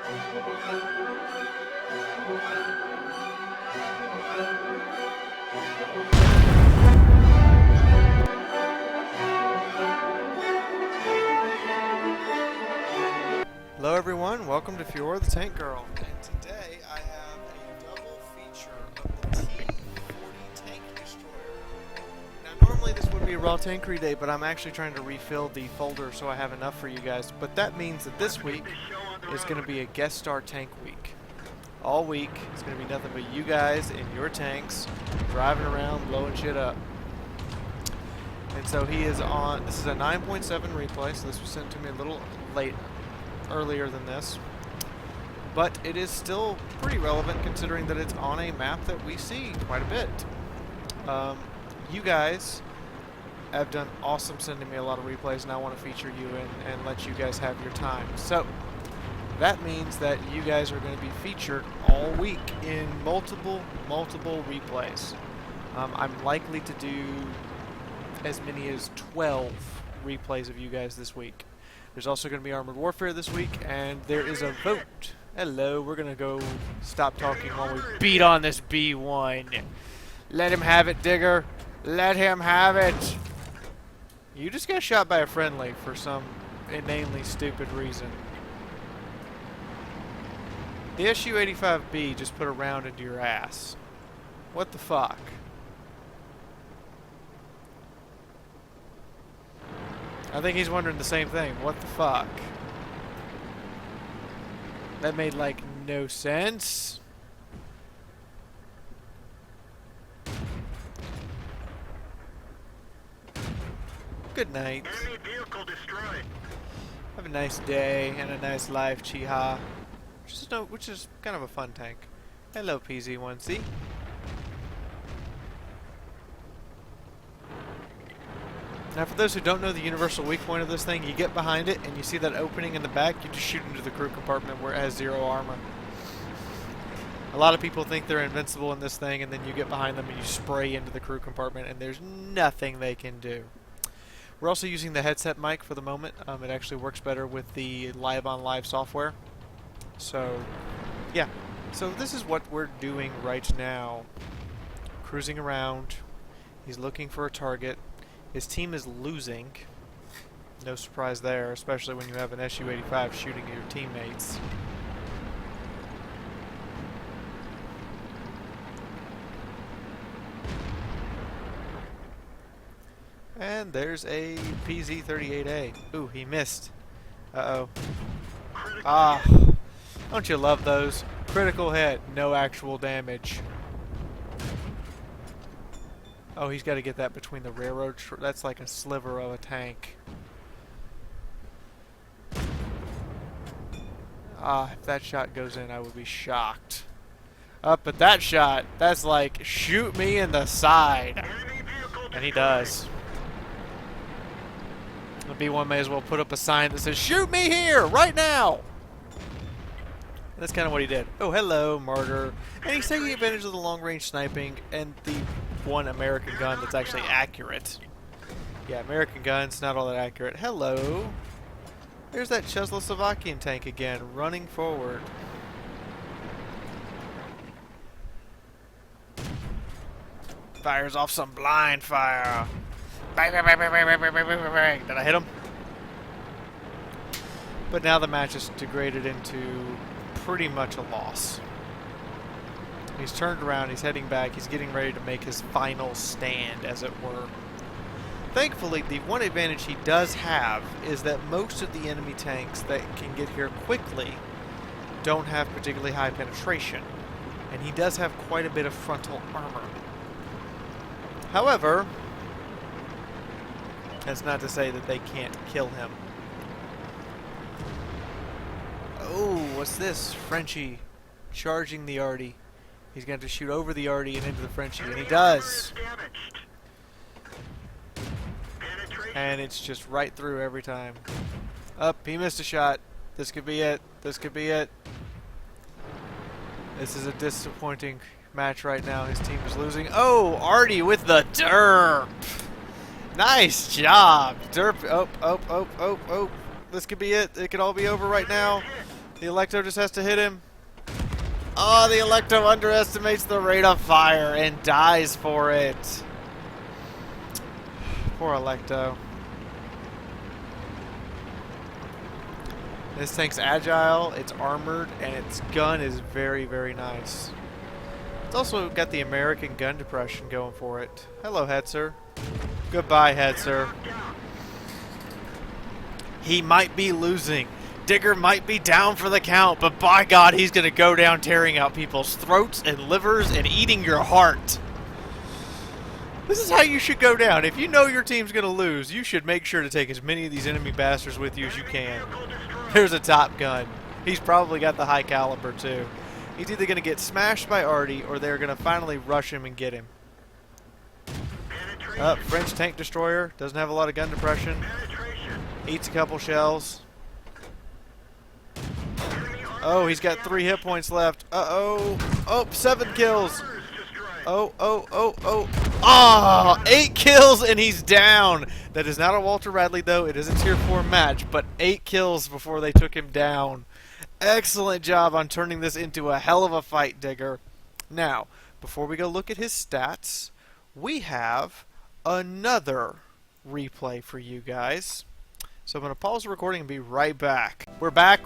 Hello everyone, welcome to Fiaura the Tank Girl. And today I have a double feature of the T40 tank destroyer. Now normally this would be a raw tankery day, but I'm actually trying to refill the folder so I have enough for you guys. But that means that this week is going to be a guest star tank week. All week it's going to be nothing but you guys in your tanks driving around blowing shit up. And so he is on, this is a 9.7 replay, so this was sent to me a little earlier than this, but it is still pretty relevant considering that it's on a map that we see quite a bit. You guys have done awesome sending me a lot of replays, and I want to feature you and let you guys have your time. So that means that you guys are going to be featured all week in multiple replays. I'm likely to do as many as 12 replays of you guys this week. There's also going to be Armored Warfare this week, and there is a vote. Hello, we're going to go stop talking while we beat on this B1. Let him have it, Digger. Let him have it. You just got shot by a friendly for some inanely stupid reason. The SU-85B just put a round into your ass. What the fuck? I think he's wondering the same thing. What the fuck? That made, like, no sense. Good night. Enemy vehicle destroyed. Have a nice day and a nice life, Chiha. Which is kind of a fun tank. Hello, PZ1C. Now, for those who don't know the universal weak point of this thing, you get behind it and you see that opening in the back, you just shoot into the crew compartment where it has 0 armor. A lot of people think they're invincible in this thing, and then you get behind them and you spray into the crew compartment and there's nothing they can do. We're also using the headset mic for the moment. It actually works better with the live-on-live software. So, yeah. So this is what we're doing right now. Cruising around. He's looking for a target. His team is losing. No surprise there, especially when you have an SU-85 shooting at your teammates. And there's a PZ-38A. Ooh, he missed. Uh-oh. Ah, don't you love those? Critical hit, no actual damage. Oh, he's got to get that between the railroad. That's like a sliver of a tank. Ah, if that shot goes in, I would be shocked. But that shot, that's like, shoot me in the side. And he does. The B1 may as well put up a sign that says, shoot me here, right now! And that's kind of what he did. Oh, hello, Martyr. And he's taking advantage of the long-range sniping and the one American gun that's actually accurate. Yeah, American gun's not all that accurate. Hello. There's that Czechoslovakian tank again, running forward. Fires off some blind fire. Bang, bang, bang, bang, bang, bang, bang, bang, bang, bang. Did I hit him? But now the match is degraded into pretty much a loss. He's turned around, he's heading back, he's getting ready to make his final stand, as it were. Thankfully, the one advantage he does have is that most of the enemy tanks that can get here quickly don't have particularly high penetration. And he does have quite a bit of frontal armor. However, that's not to say that they can't kill him. Oh, what's this? Frenchie charging the Artie. He's going to shoot over the Artie and into the Frenchie, and he does. And it's just right through every time. Up, he missed a shot. This could be it. This could be it. This is a disappointing match right now. His team is losing. Oh, Artie with the derp. Nice job. Derp. Oh. This could be it. It could all be over right now. The Electo just has to hit him. Oh, the Electo underestimates the rate of fire and dies for it. Poor Electo. This tank's agile, it's armored, and its gun is very, very nice. It's also got the American gun depression going for it. Hello, Hetzer. Goodbye, Hetzer. He might be losing. Digger might be down for the count, but by God, he's going to go down tearing out people's throats and livers and eating your heart. This is how you should go down. If you know your team's going to lose, you should make sure to take as many of these enemy bastards with you as you can. There's a Top Gun. He's probably got the high caliber too. He's either going to get smashed by Artie or they're going to finally rush him and get him. French tank destroyer. Doesn't have a lot of gun depression. Eats a couple shells. Oh, he's got 3 hit points left. Uh-oh. Oh, 7 kills. Oh. Oh, 8 kills and he's down. That is not a Walter Radley, though. It is a Tier 4 match, but 8 kills before they took him down. Excellent job on turning this into a hell of a fight, Digger. Now, before we go look at his stats, we have another replay for you guys. So I'm going to pause the recording and be right back. We're back.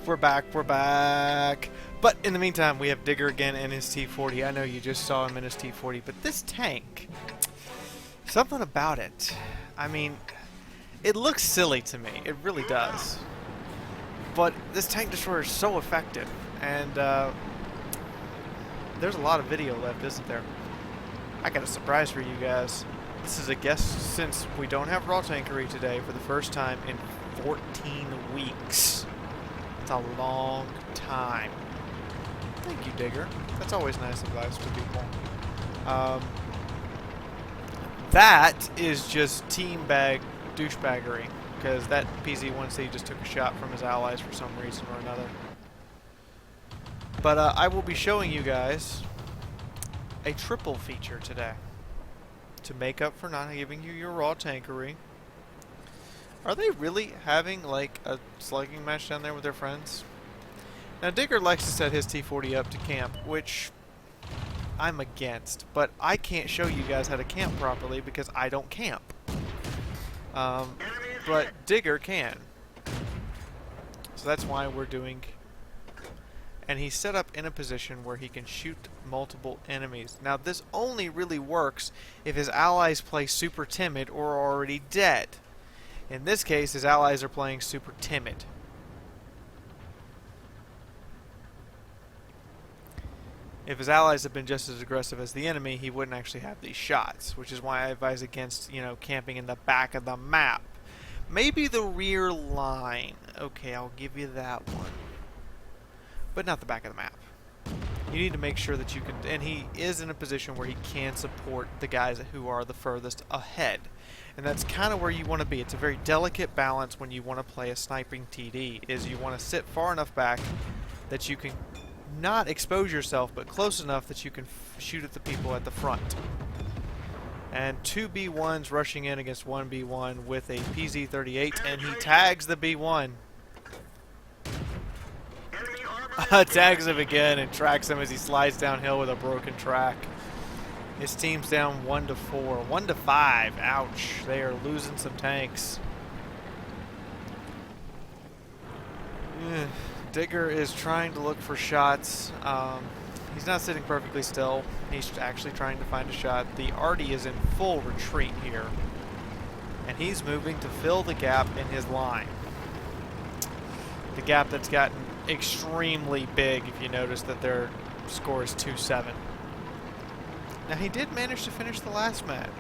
But in the meantime, we have Digger again in his T40. I know you just saw him in his T40, but this tank, something about it. I mean, it looks silly to me. It really does. But this tank destroyer is so effective. And there's a lot of video left, isn't there? I got a surprise for you guys. This is a guest since we don't have Raw Tankery today for the first time in 14 weeks. It's a long time. Thank you, Digger. That's always nice advice for people. That is just team bag douchebaggery, because that PZ-1C just took a shot from his allies for some reason or another. But I will be showing you guys a triple feature today to make up for not giving you your Raw Tankery. Are they really having like a slugging match down there with their friends? Now Digger likes to set his T40 up to camp, which I'm against, but I can't show you guys how to camp properly because I don't camp. But Digger can. So that's why we're doing... And he's set up in a position where he can shoot multiple enemies. Now this only really works if his allies play super timid or are already dead. In this case, his allies are playing super timid. If his allies had been just as aggressive as the enemy, he wouldn't actually have these shots, which is why I advise against, camping in the back of the map. Maybe the rear line. Okay, I'll give you that one. But not the back of the map. You need to make sure that you can, and he is in a position where he can support the guys who are the furthest ahead. And that's kind of where you want to be. It's a very delicate balance when you want to play a sniping TD, is you want to sit far enough back that you can not expose yourself, but close enough that you can shoot at the people at the front. And 2 B1s rushing in against 1 B1 with a PZ-38, and he tags the B1. Tags him again and tracks him as he slides downhill with a broken track. His team's down 1-4, 1-5. Ouch! They are losing some tanks. Digger is trying to look for shots. He's not sitting perfectly still. He's actually trying to find a shot. The Artie is in full retreat here, and he's moving to fill the gap in his line. The gap that's gotten extremely big, if you notice that their score is 2-7. Now he did manage to finish the last match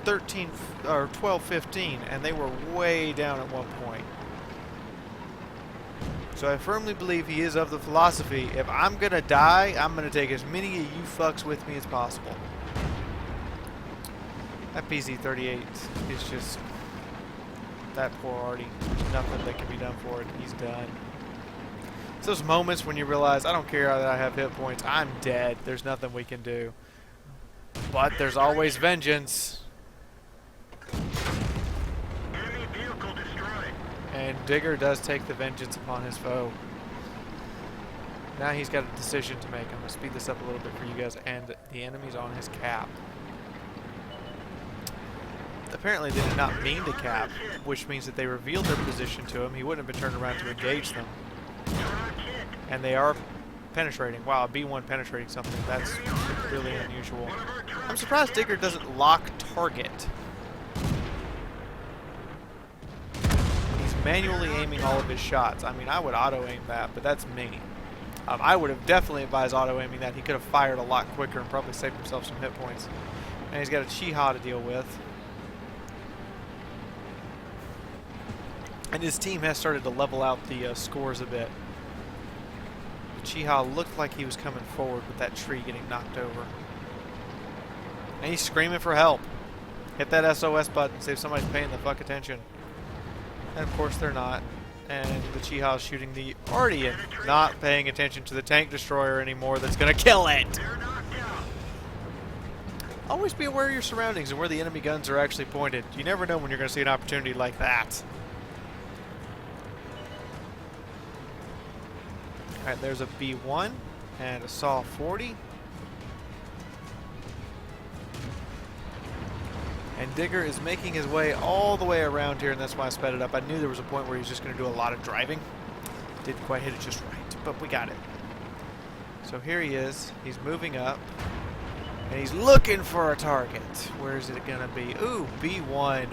12-15, and they were way down at one point. So I firmly believe he is of the philosophy, if I'm gonna die, I'm gonna take as many of you fucks with me as possible. That PZ-38 is just that poor Artie. There's nothing that can be done for it. He's done. It's those moments when you realize, I don't care that I have hit points, I'm dead. There's nothing we can do. But there's always vengeance. Enemy vehicle destroyed. And Digger does take the vengeance upon his foe. Now he's got a decision to make. I'm going to speed this up a little bit for you guys. And the enemy's on his cap. Apparently they did not mean to cap, which means that they revealed their position to him. He wouldn't have been turned around to engage them. And they are penetrating. Wow, a B1 penetrating something. That's really unusual. I'm surprised Digger doesn't lock target. He's manually aiming all of his shots. I mean, I would auto-aim that, but that's me. I would have definitely advised auto-aiming that. He could have fired a lot quicker and probably saved himself some hit points. And he's got a Chiha to deal with. And his team has started to level out the scores a bit. The Chiha looked like he was coming forward with that tree getting knocked over. And he's screaming for help. Hit that SOS button, see if somebody's paying the fuck attention. And of course they're not. And the Chiha is shooting the Ardian, not paying attention to the tank destroyer anymore that's going to kill it. Always be aware of your surroundings and where the enemy guns are actually pointed. You never know when you're going to see an opportunity like that. Alright, there's a B1 and a Saw 40. And Digger is making his way all the way around here, and that's why I sped it up. I knew there was a point where he was just going to do a lot of driving. Didn't quite hit it just right, but we got it. So here he is. He's moving up. And he's looking for a target. Where is it going to be? Ooh, B1.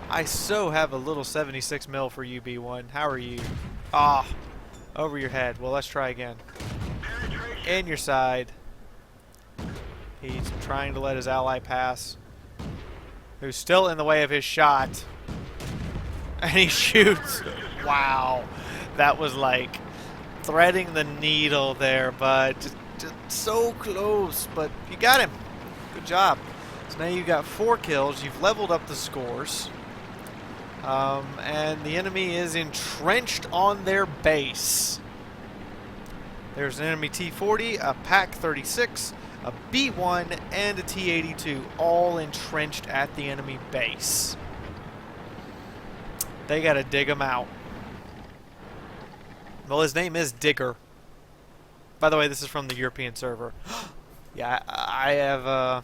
I so have a little 76 mil for you, B1. How are you? Ah. Over your head. Well, let's try again. In your side. He's trying to let his ally pass. Who's still in the way of his shot. And he shoots. Wow. That was like threading the needle there, but just so close. But you got him. Good job. So now you've got 4 kills. You've leveled up the scores. And the enemy is entrenched on their base. There's an enemy T40, a T36, a B1, and a T82, all entrenched at the enemy base. They gotta dig him out. Well, his name is Digger. By the way, this is from the European server. Yeah, I have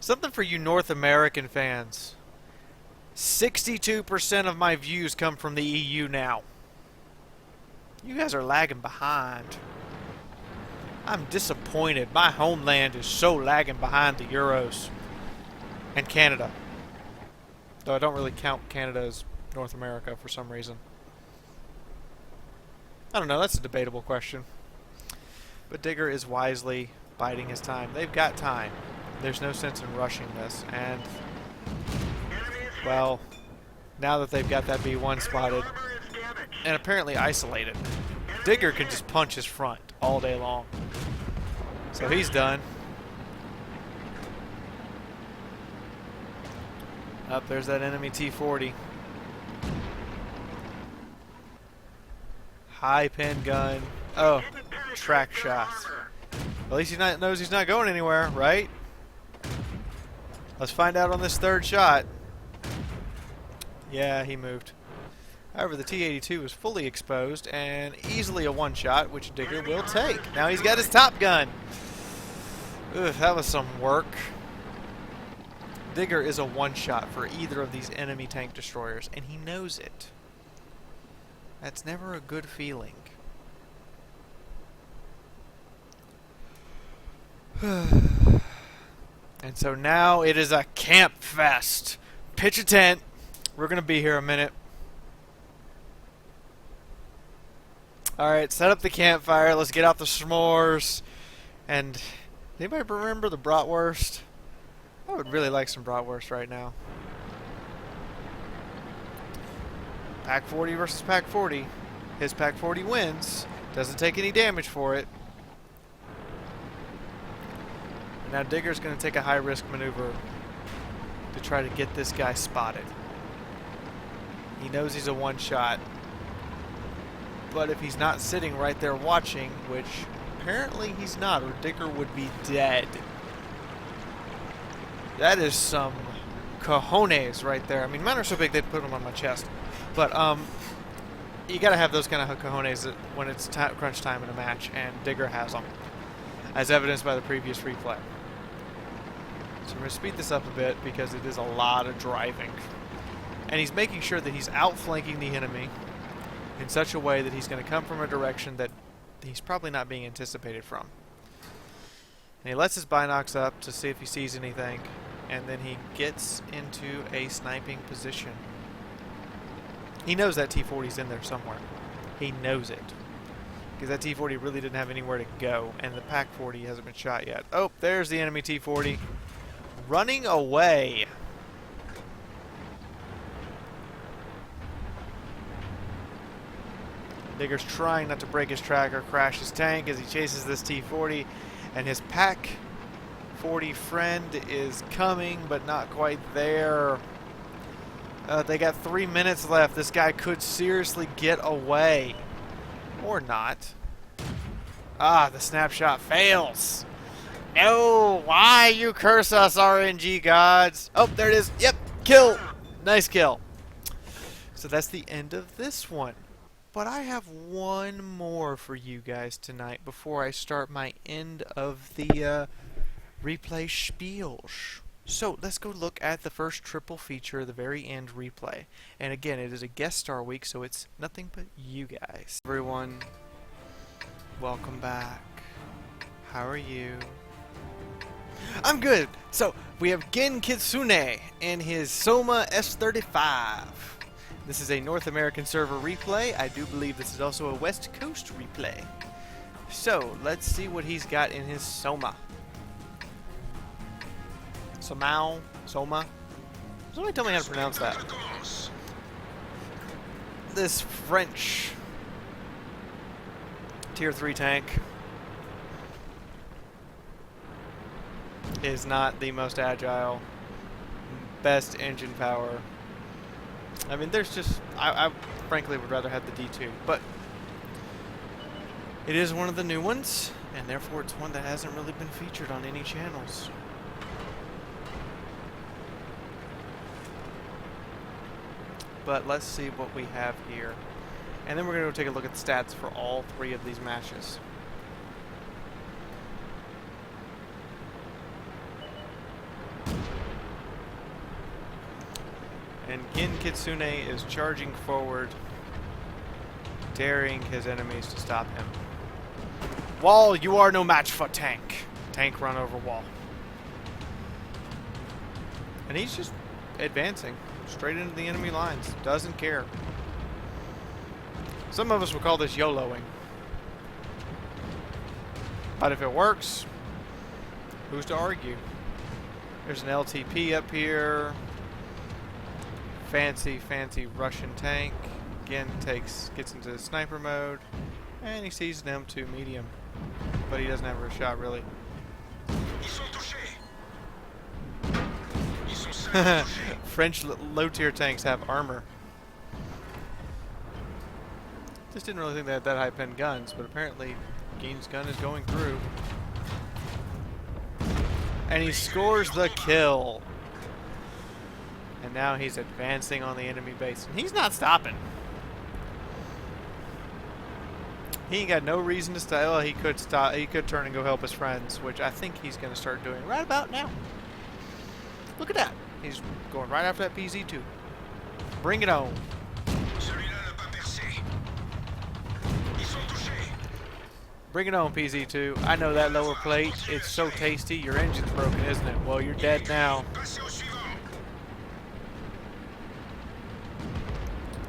something for you North American fans. 62% of my views come from the EU now. You guys are lagging behind. I'm disappointed. My homeland is so lagging behind the Euros. And Canada. Though I don't really count Canada as North America for some reason. I don't know, that's a debatable question. But Digger is wisely biding his time. They've got time. There's no sense in rushing this. And well, now that they've got that B1 spotted and apparently isolated, Digger can just punch his front all day long. So he's done. Up there's that enemy T40. High pin gun. Oh, track shots. At least he knows he's not going anywhere, right? Let's find out on this third shot. Yeah, he moved. However, the T82 was fully exposed and easily a one-shot, which Digger will take. Now he's got his top gun. Ugh, that was some work. Digger is a one-shot for either of these enemy tank destroyers, and he knows it. That's never a good feeling. And so now it is a camp fest. Pitch a tent. We're going to be here a minute. Alright, set up the campfire. Let's get out the s'mores. And anybody remember the bratwurst? I would really like some bratwurst right now. Pack 40 versus Pack 40. His Pack 40 wins. Doesn't take any damage for it. Now Digger's going to take a high-risk maneuver to try to get this guy spotted. He knows he's a one-shot. But if he's not sitting right there watching, which apparently he's not, or Digger would be dead. That is some cojones right there. I mean, mine are so big they'd put them on my chest. But, You got to have those kind of cojones when it's crunch time in a match, and Digger has them, as evidenced by the previous replay. So we're going to speed this up a bit because it is a lot of driving. And he's making sure that he's outflanking the enemy in such a way that he's going to come from a direction that he's probably not being anticipated from. And he lets his binocs up to see if he sees anything, and then he gets into a sniping position. He knows that T40's in there somewhere. He knows it. Because that T40 really didn't have anywhere to go, and the Pack 40 hasn't been shot yet. Oh, there's the enemy T40. Running away. Digger's trying not to break his track or crash his tank as he chases this T40, and his Pack 40 friend is coming, but not quite there. They got 3 minutes left. This guy could seriously get away. Or not. Ah, the snapshot fails. No, why you curse us, RNG gods? Oh, there it is. Yep, kill. Nice kill. So that's the end of this one. But I have one more for you guys tonight before I start my end of the replay spiels. So let's go look at the first triple feature, the very end replay. And again, it is a guest star week, so it's nothing but you guys. Everyone, welcome back. How are you? I'm good. So we have Gen Kitsune and his Somau S35. This is a North American server replay. I do believe this is also a West Coast replay. So let's see what he's got in his Somau. Somau? Somau? Somebody tell me how to pronounce that. This French Tier 3 tank is not the most agile, best engine power. I mean, there's just... I frankly would rather have the D2, but it is one of the new ones, and therefore it's one that hasn't really been featured on any channels. But let's see what we have here. And then we're going to go take a look at the stats for all three of these matches. And Gen Kitsune is charging forward, daring his enemies to stop him. Wall, you are no match for tank. Tank run over wall. And he's just advancing straight into the enemy lines. Doesn't care. Some of us would call this YOLOing. But if it works, who's to argue? There's an LTP up here. Fancy Russian tank. Again, gets into sniper mode. And he sees an M2 medium. But he doesn't have a shot, really. French low-tier tanks have armor. Just didn't really think they had that high-pen guns, but apparently Gen's gun is going through. And he scores the kill. And now he's advancing on the enemy base. And he's not stopping. He ain't got no reason to stop. Well, he could stop. He could turn and go help his friends, which I think he's going to start doing right about now. Look at that. He's going right after that PZ2. Bring it on. Bring it on, PZ2. I know that lower plate. It's so tasty. Your engine's broken, isn't it? Well, you're dead now.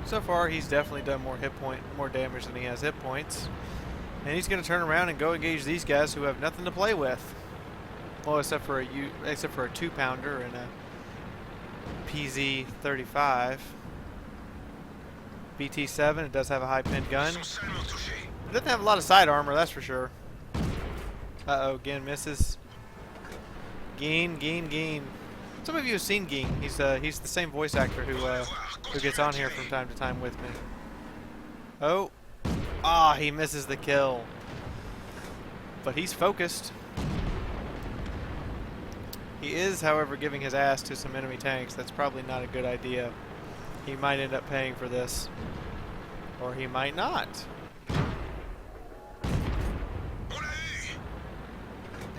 So far, he's definitely done more damage than he has hit points. And he's going to turn around and go engage these guys who have nothing to play with. Well, except for a 2-pounder and a PZ35. BT7, it does have a high-pin gun. It doesn't have a lot of side armor, that's for sure. Uh-oh, Gen misses. Gen. Some of you have seen Gen. He's the same voice actor who gets on here from time to time with me. Oh. Ah, he misses the kill. But he's focused. He is, however, giving his ass to some enemy tanks. That's probably not a good idea. He might end up paying for this. Or he might not.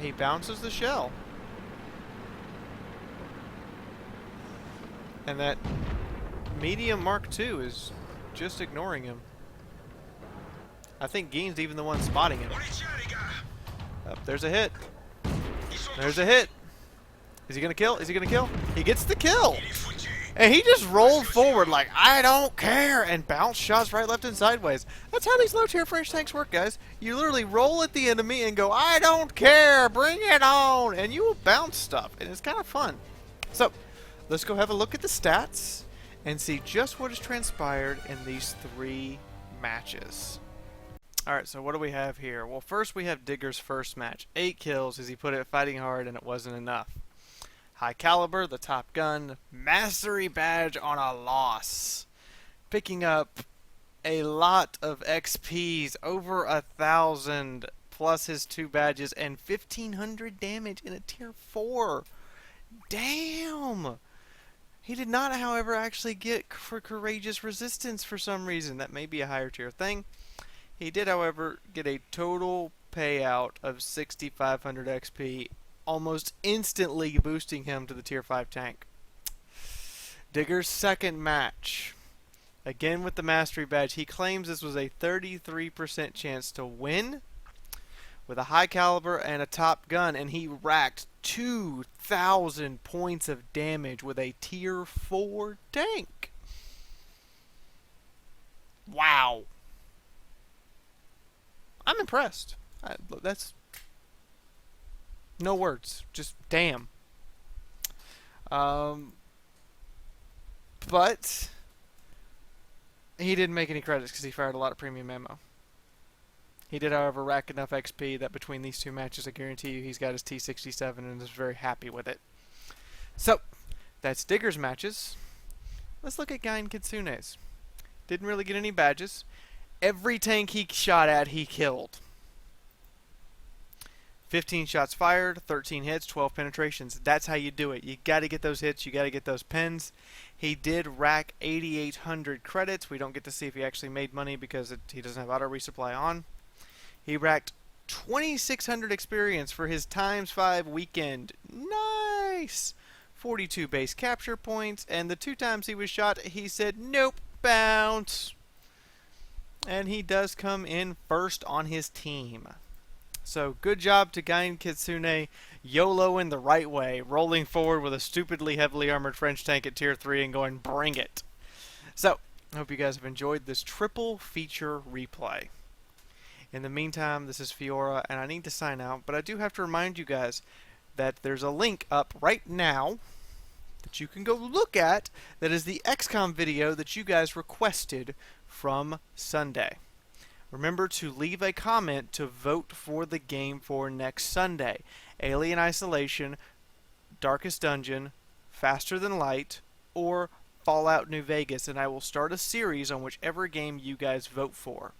He bounces the shell. And that medium Mark II is just ignoring him. I think Gein's even the one spotting him. Oh, there's a hit. There's a hit. Is he gonna kill? Is he gonna kill? He gets the kill! And he just rolled forward like, I don't care, and bounced shots right, left, and sideways. That's how these low-tier French tanks work, guys. You literally roll at the enemy and go, I don't care, bring it on, and you will bounce stuff, and it's kind of fun. So, let's go have a look at the stats and see just what has transpired in these 3 matches. Alright, so what do we have here? Well, first we have Digger's first match. 8 kills as he put it fighting hard, and it wasn't enough. High Caliber, the Top Gun, Mastery Badge on a loss. Picking up a lot of XPs, over 1,000, plus his 2 badges, and 1,500 damage in a Tier 4. Damn! He did not, however, actually get for Courageous Resistance for some reason. That may be a higher tier thing. He did, however, get a total payout of 6,500 XP, almost instantly boosting him to the Tier 5 tank. Digger's second match. Again with the Mastery Badge. He claims this was a 33% chance to win with a High Caliber and a Top Gun, and he racked 2,000 points of damage with a Tier 4 tank. Wow. I'm impressed. That's no words. Just damn. But he didn't make any credits because he fired a lot of premium ammo. He did, however, rack enough XP that between these 2 matches, I guarantee you he's got his T67 and is very happy with it. So, that's Digger's matches. Let's look at Gein Kitsune's. Didn't really get any badges. Every tank he shot at, he killed. 15 shots fired, 13 hits, 12 penetrations. That's how you do it. You got to get those hits. You got to get those pens. He did rack 8,800 credits. We don't get to see if he actually made money because he doesn't have auto resupply on. He racked 2,600 experience for his ×5 weekend. Nice! 42 base capture points. And the 2 times he was shot, he said, nope, bounce. And he does come in first on his team. So, good job to Gein Kitsune, YOLOing the right way, rolling forward with a stupidly heavily armored French tank at Tier 3 and going, bring it. So, I hope you guys have enjoyed this triple feature replay. In the meantime, this is Fiaura, and I need to sign out, but I do have to remind you guys that there's a link up right now that you can go look at that is the XCOM video that you guys requested from Sunday. Remember to leave a comment to vote for the game for next Sunday. Alien Isolation, Darkest Dungeon, Faster Than Light, or Fallout New Vegas, and I will start a series on whichever game you guys vote for.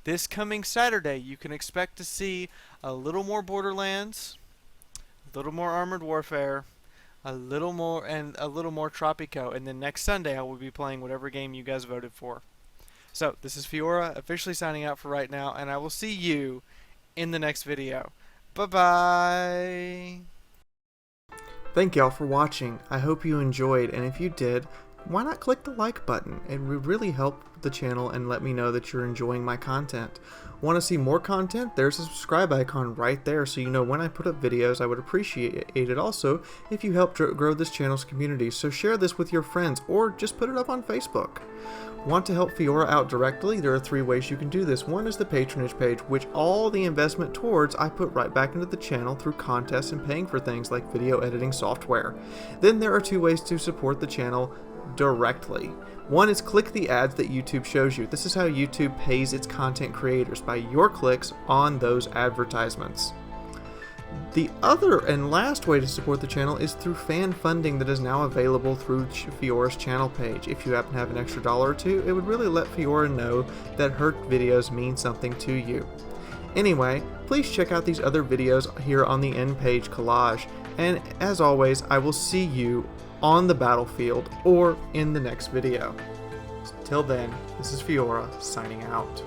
This coming Saturday, you can expect to see a little more Borderlands, a little more Armored Warfare, a little more Tropico, and then next Sunday I will be playing whatever game you guys voted for. So, this is Fiaura, officially signing out for right now, and I will see you in the next video. Bye-bye! Thank y'all for watching. I hope you enjoyed, and if you did, why not click the like button? It would really help the channel and let me know that you're enjoying my content. Want to see more content? There's a subscribe icon right there so you know when I put up videos. I would appreciate it also if you help grow this channel's community, so share this with your friends or just put it up on Facebook. Want to help Fiaura out directly? There are 3 ways you can do this. One is the patronage page, which all the investment towards I put right back into the channel through contests and paying for things like video editing software. Then there are 2 ways to support the channel directly. One is click the ads that YouTube shows you. This is how YouTube pays its content creators, by your clicks on those advertisements. The other and last way to support the channel is through fan funding that is now available through Fiaura's channel page. If you happen to have an extra $1 or 2, it would really let Fiaura know that her videos mean something to you. Anyway, please check out these other videos here on the end page collage, and as always, I will see you on the battlefield or in the next video. Till then, this is Fiaura signing out.